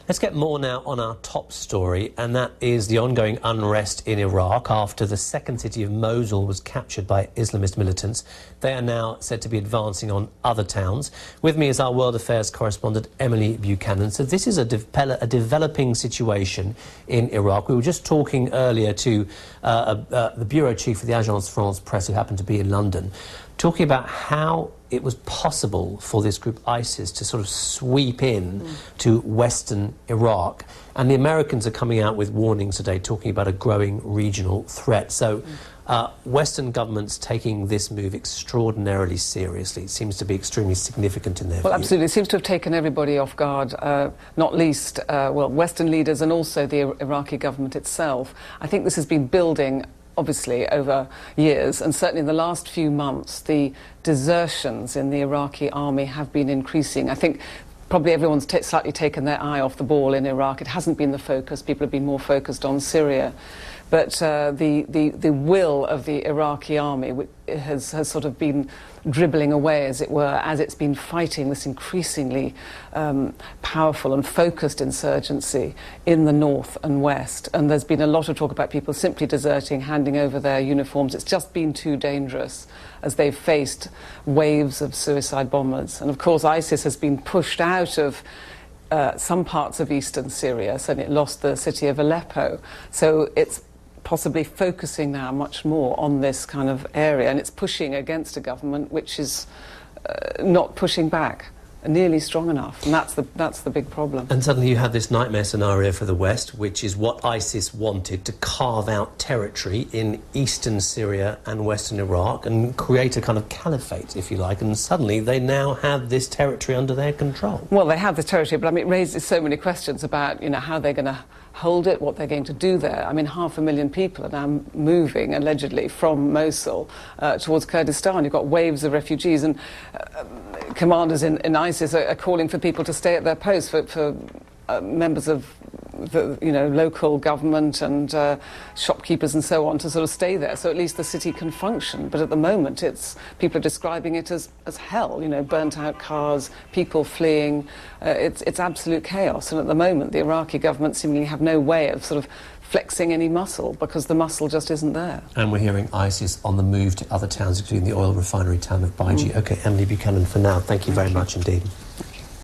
Let's get more now on our top story, and that is the ongoing unrest in Iraq after the second city of Mosul was captured by Islamist militants. They are now said to be advancing on other towns. With me is our World Affairs correspondent, Emily Buchanan. So this is a developing situation in Iraq. We were just talking earlier to the bureau chief of the Agence France Presse, who happened to be in London, talking about how it was possible for this group ISIS to sort of sweep in to western Iraq. And the Americans are coming out with warnings today, talking about a growing regional threat. So Western governments taking this move extraordinarily seriously. It seems to be extremely significant in their view. Well, absolutely. It seems to have taken everybody off guard, not least, Western leaders and also the Iraqi government itself. I think this has been building obviously over years, and certainly in the last few months the desertions in the Iraqi army have been increasing. I think probably everyone's slightly taken their eye off the ball in Iraq. It hasn't been the focus. People have been more focused on Syria. But the will of the Iraqi army has sort of been dribbling away, as it were, as it's been fighting this increasingly powerful and focused insurgency in the north and west. And there's been a lot of talk about people simply deserting, handing over their uniforms. It's just been too dangerous as they've faced waves of suicide bombers. And of course ISIS has been pushed out of some parts of eastern Syria, so it lost the city of Aleppo. So it's possibly focusing now much more on this kind of area, and it's pushing against a government which is not pushing back nearly strong enough, and that's the big problem. And suddenly you have this nightmare scenario for the West, which is what ISIS wanted, to carve out territory in eastern Syria and western Iraq and create a kind of caliphate, if you like, and suddenly they now have this territory under their control. Well, they have the territory, but I mean, it raises so many questions about, you know, how they're going to hold it, what they're going to do there. I mean, 500,000 people are now moving, allegedly, from Mosul towards Kurdistan. You've got waves of refugees, and commanders in ISIS are calling for people to stay at their posts, for members of the, local government and shopkeepers and so on to sort of stay there, so at least the city can function. But at the moment, people are describing it as hell, burnt out cars, people fleeing. It's absolute chaos. And at the moment, the Iraqi government seemingly have no way of sort of flexing any muscle, because the muscle just isn't there. And we're hearing ISIS on the move to other towns, including the oil refinery town of Baiji. OK, Emily Buchanan for now. Thank you very much indeed.